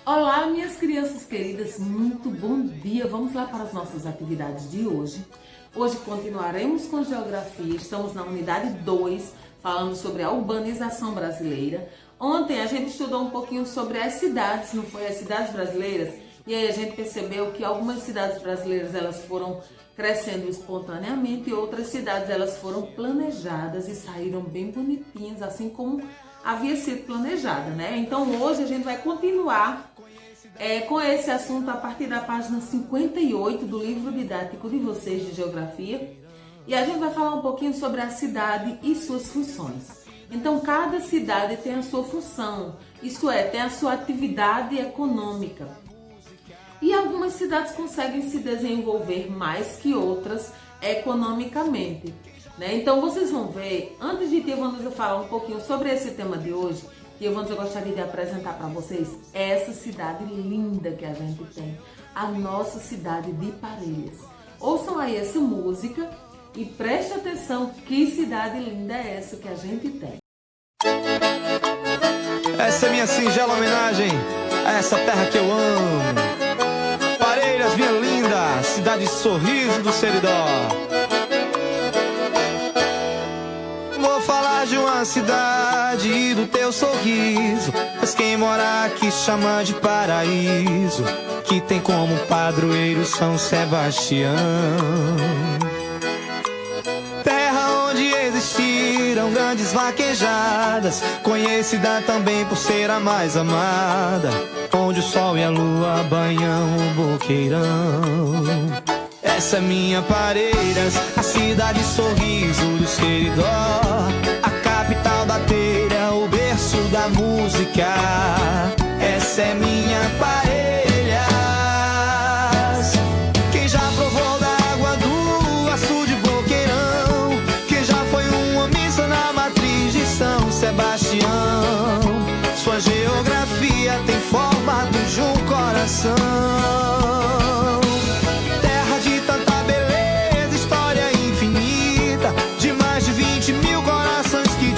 Olá, minhas crianças queridas, muito bom dia! Vamos lá para as nossas atividades de hoje. Hoje continuaremos com geografia, estamos na unidade 2, falando sobre a urbanização brasileira. Ontem a gente estudou um pouquinho sobre as cidades, não foi? As cidades brasileiras, e aí a gente percebeu que algumas cidades brasileiras elas foram crescendo espontaneamente e outras cidades elas foram planejadas e saíram bem bonitinhas, assim como havia sido planejada, né? Então hoje a gente vai continuar com esse assunto a partir da página 58 do livro didático de vocês de geografia, e a gente vai falar um pouquinho sobre a cidade e suas funções. Então cada cidade tem a sua função, isso é, tem a sua atividade econômica. E algumas cidades conseguem se desenvolver mais que outras economicamente, né? Então vocês vão ver, antes de Tia falar um pouquinho sobre esse tema de hoje, eu gostaria de apresentar para vocês essa cidade linda que a gente tem, a nossa cidade de Parelhas. Ouçam aí essa música e preste atenção, que cidade linda é essa que a gente tem. Essa é minha singela homenagem a essa terra que eu amo. Parelhas, minha linda, cidade sorriso do Seridó. Vou falar de uma cidade e do teu sorriso, mas quem mora aqui chama de paraíso, que tem como padroeiro São Sebastião. Terra onde existiram grandes vaquejadas, conhecida também por ser a mais amada, onde o sol e a lua banham o boqueirão. Essa é minha Parelhas, a cidade sorriso do Seridó, a capital da telha, o berço da música. Essa é minha Parelhas. Quem já provou da água do açude boqueirão, quem já foi uma missa na matriz de São Sebastião. Sua geografia tem forma de um coração.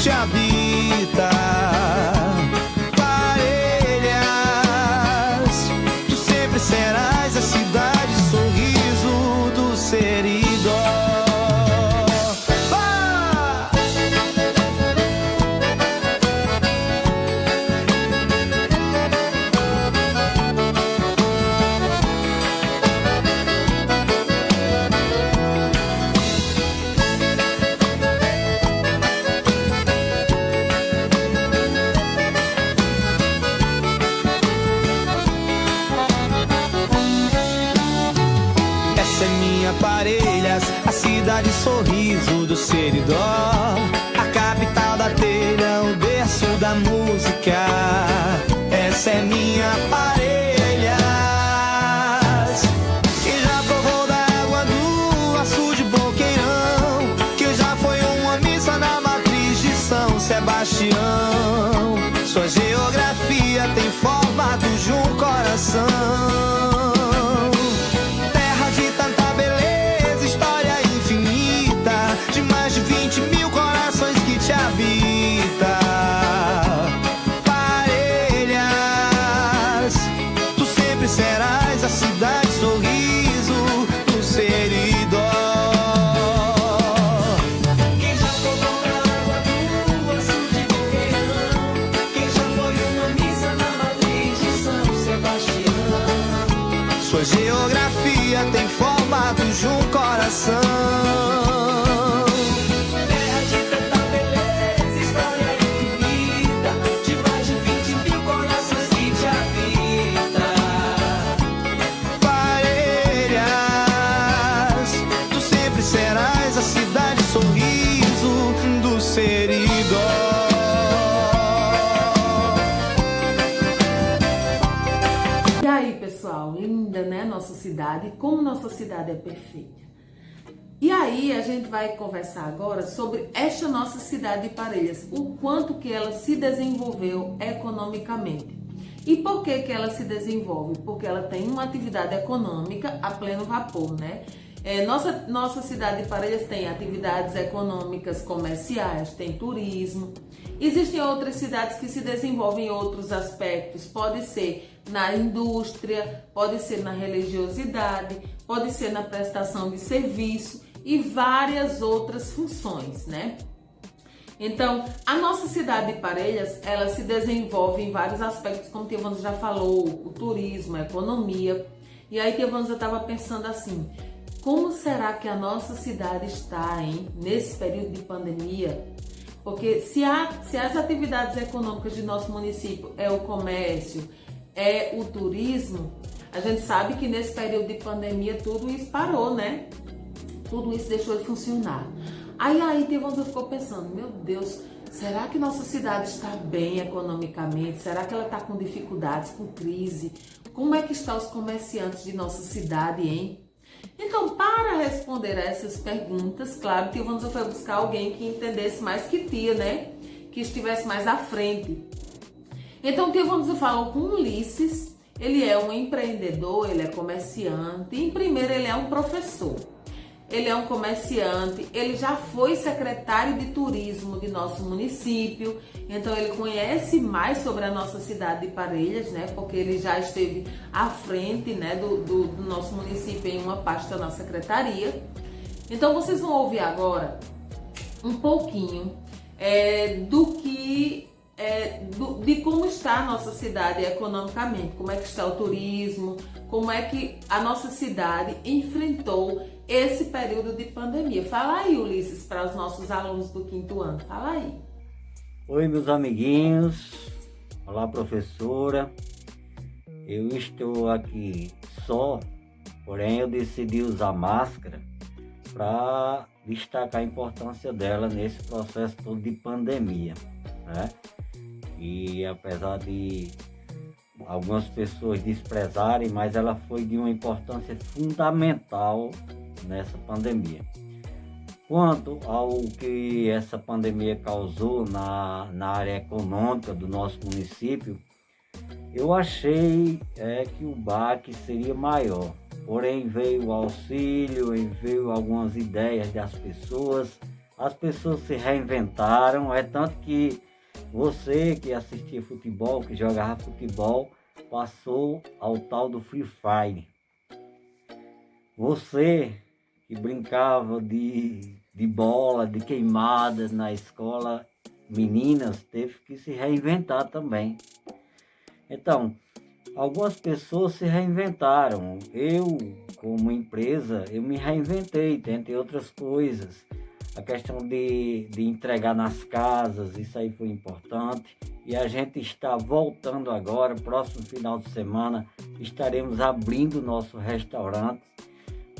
Habita Parelhas, tu sempre serás a cidade sorriso do Seridó. Parelhas, a cidade sorriso do Seridó, a capital da telha, o berço da música. Essa é minha Parelhas. Quem já provou da água do açude boqueirão, quem já foi uma missa na matriz de São Sebastião. Sua geografia tem formato de um coração. Habita Parelhas, tu sempre serás a cidade sorriso do Seridó. Quem já provou da água do açude boqueirão, quem já foi uma missa na matriz de São Sebastião. Sua geografia tem formato de um coração. E aí, pessoal, linda, né? Nossa cidade, como nossa cidade é perfeita. E aí, a gente vai conversar agora sobre esta nossa cidade de Parelhas, o quanto que ela se desenvolveu economicamente. E por que que ela se desenvolve? Porque ela tem uma atividade econômica a pleno vapor, né? Nossa cidade de Parelhas tem atividades econômicas comerciais, tem turismo. Existem outras cidades que se desenvolvem em outros aspectos, pode ser na indústria, pode ser na religiosidade, pode ser na prestação de serviço e várias outras funções, né? Então, a nossa cidade de Parelhas, ela se desenvolve em vários aspectos, como Tia já falou, o turismo, a economia. E aí Tia já estava pensando assim, como será que a nossa cidade está, hein, nesse período de pandemia? Porque se as atividades econômicas de nosso município é o comércio, é o turismo, a gente sabe que nesse período de pandemia tudo isso parou, né? Tudo isso deixou de funcionar. Aí Tia ficou pensando, meu Deus, será que nossa cidade está bem economicamente? Será que ela está com dificuldades, com crise? Como é que estão os comerciantes de nossa cidade, hein? Então, para responder a essas perguntas, claro, Tia foi buscar alguém que entendesse mais que Tia, né? Que estivesse mais à frente. Então, Tia falou com Ulisses, ele é um empreendedor, ele é comerciante, e em primeiro ele é um professor. Ele é um comerciante, ele já foi secretário de turismo de nosso município, então ele conhece mais sobre a nossa cidade de Parelhas, né? Porque ele já esteve à frente, né, do nosso município em uma pasta na secretaria. Então vocês vão ouvir agora um pouquinho de como está a nossa cidade economicamente, como é que está o turismo, como é que a nossa cidade enfrentou esse período de pandemia. Fala aí, Ulisses, para os nossos alunos do 5º ano. Fala aí. Oi, meus amiguinhos. Olá, professora. Eu estou aqui só, porém eu decidi usar máscara para destacar a importância dela nesse processo todo de pandemia, né? E apesar de algumas pessoas desprezarem, mas ela foi de uma importância fundamental nessa pandemia. Quanto ao que essa pandemia causou na área econômica do nosso município, eu achei que o baque seria maior. Porém, veio o auxílio, veio algumas ideias das pessoas, as pessoas se reinventaram, tanto que você que assistia futebol, que jogava futebol, passou ao tal do Free Fire. Você que brincava de bola, de queimada na escola, meninas, teve que se reinventar também. Então, algumas pessoas se reinventaram. Eu, como empresa, eu me reinventei, tentei outras coisas. A questão de entregar nas casas, isso aí foi importante. E a gente está voltando agora, próximo final de semana, estaremos abrindo nosso restaurante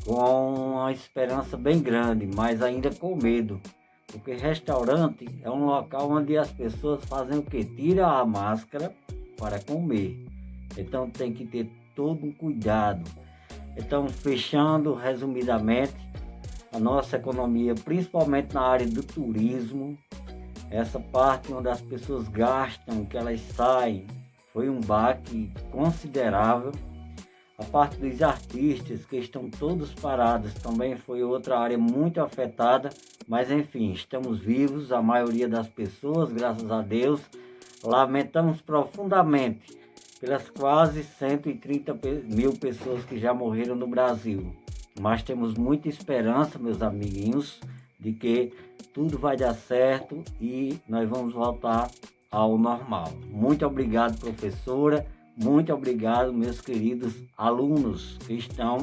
com uma esperança bem grande, mas ainda com medo. Porque restaurante é um local onde as pessoas fazem o quê? Tiram a máscara para comer. Então tem que ter todo um cuidado. Então, fechando resumidamente, a nossa economia, principalmente na área do turismo, essa parte onde as pessoas gastam, que elas saem, foi um baque considerável. A parte dos artistas, que estão todos parados, também foi outra área muito afetada, mas enfim, estamos vivos, a maioria das pessoas, graças a Deus. Lamentamos profundamente pelas quase 130 mil pessoas que já morreram no Brasil. Mas temos muita esperança, meus amiguinhos, de que tudo vai dar certo e nós vamos voltar ao normal. Muito obrigado, professora. Muito obrigado, meus queridos alunos que estão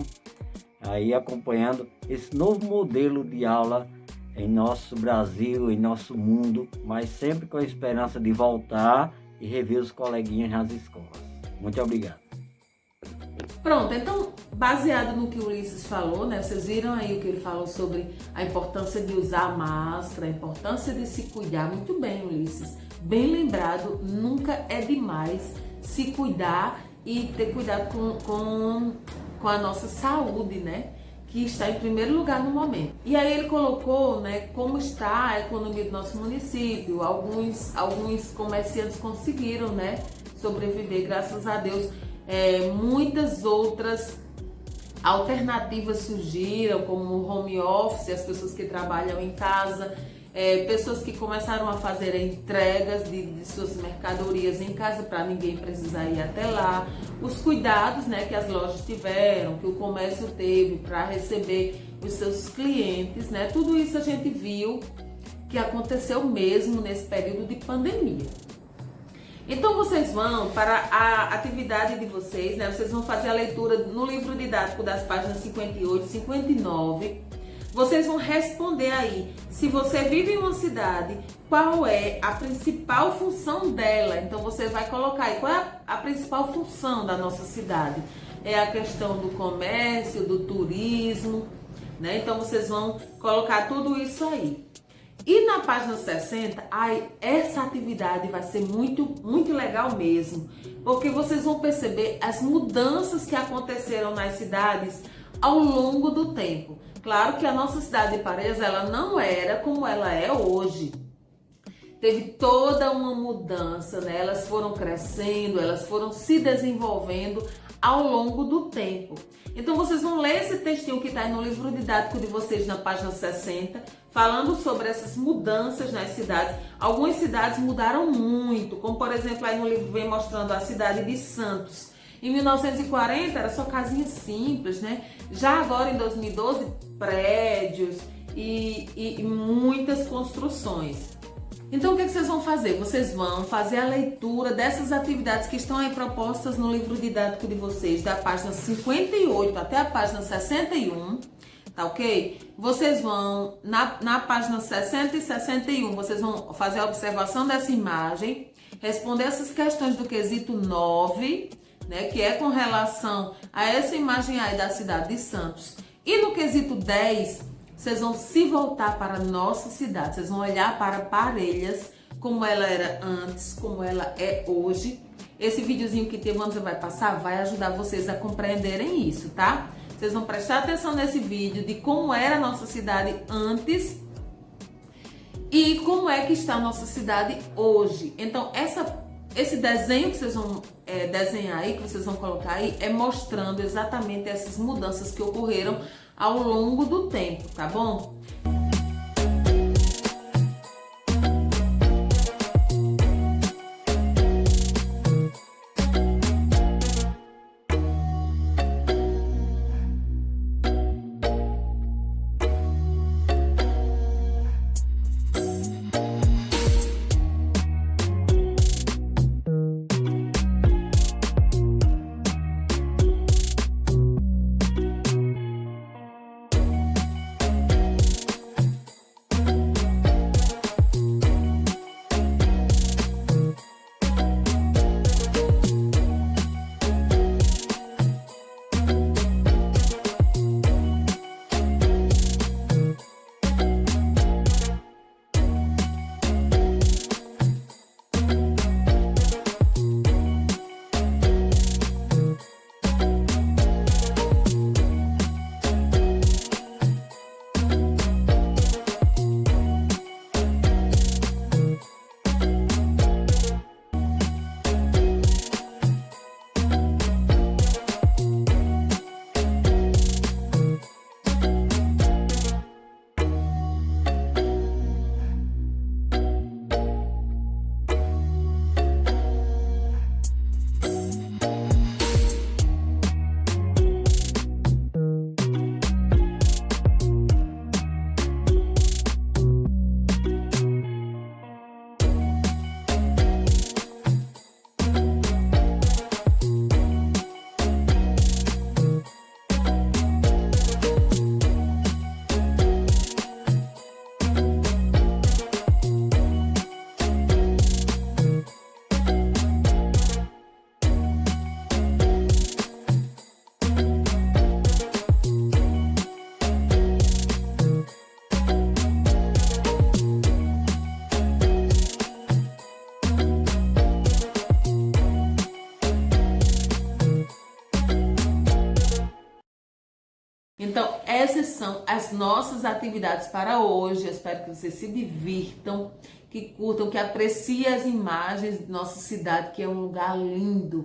aí acompanhando esse novo modelo de aula em nosso Brasil, em nosso mundo, mas sempre com a esperança de voltar e rever os coleguinhas nas escolas. Muito obrigado. Pronto, então, baseado no que o Ulisses falou, né? Vocês viram aí o que ele falou sobre a importância de usar máscara, a importância de se cuidar. Muito bem, Ulisses. Bem lembrado, nunca é demais se cuidar e ter cuidado com a nossa saúde, né? Que está em primeiro lugar no momento. E aí ele colocou, né, como está a economia do nosso município. Alguns comerciantes conseguiram, né, sobreviver, graças a Deus. Muitas outras alternativas surgiram, como o home office, as pessoas que trabalham em casa. pessoas que começaram a fazer entregas de suas mercadorias em casa para ninguém precisar ir até lá, os cuidados, né, que as lojas tiveram, que o comércio teve para receber os seus clientes, né, tudo isso a gente viu que aconteceu mesmo nesse período de pandemia. Então vocês vão para a atividade de vocês, né? Vocês vão fazer a leitura no livro didático das páginas 58 e 59. Vocês vão responder aí, se você vive em uma cidade, qual é a principal função dela? Então você vai colocar aí, qual é a principal função da nossa cidade? É a questão do comércio, do turismo, né? Então vocês vão colocar tudo isso aí. E na página 60, essa atividade vai ser muito legal mesmo, porque vocês vão perceber as mudanças que aconteceram nas cidades ao longo do tempo. Claro que a nossa cidade de Parelhas, ela não era como ela é hoje. Teve toda uma mudança, né? Elas foram crescendo, elas foram se desenvolvendo ao longo do tempo. Então vocês vão ler esse textinho que está aí no livro didático de vocês na página 60, falando sobre essas mudanças nas cidades. Algumas cidades mudaram muito, como por exemplo aí no livro vem mostrando a cidade de Santos. Em 1940 era só casinhas simples, né? Já agora em 2012, prédios e muitas construções. Então o que vocês vão fazer? Vocês vão fazer a leitura dessas atividades que estão aí propostas no livro didático de vocês, da página 58 até a página 61, tá ok? Vocês vão, na página 60 e 61, vocês vão fazer a observação dessa imagem, responder essas questões do quesito 9, né, que é com relação a essa imagem aí da cidade de Santos. E no quesito 10, vocês vão se voltar para a nossa cidade, vocês vão olhar para Parelhas, como ela era antes, como ela é hoje. Esse videozinho que Tevandra vai passar vai ajudar vocês a compreenderem isso, tá? Vocês vão prestar atenção nesse vídeo de como era a nossa cidade antes e como é que está a nossa cidade hoje. Então, esse desenho que vocês vão desenhar aí, que vocês vão colocar aí, é mostrando exatamente essas mudanças que ocorreram ao longo do tempo, tá bom? Então, essas são as nossas atividades para hoje. Eu espero que vocês se divirtam, que curtam, que apreciem as imagens de nossa cidade, que é um lugar lindo.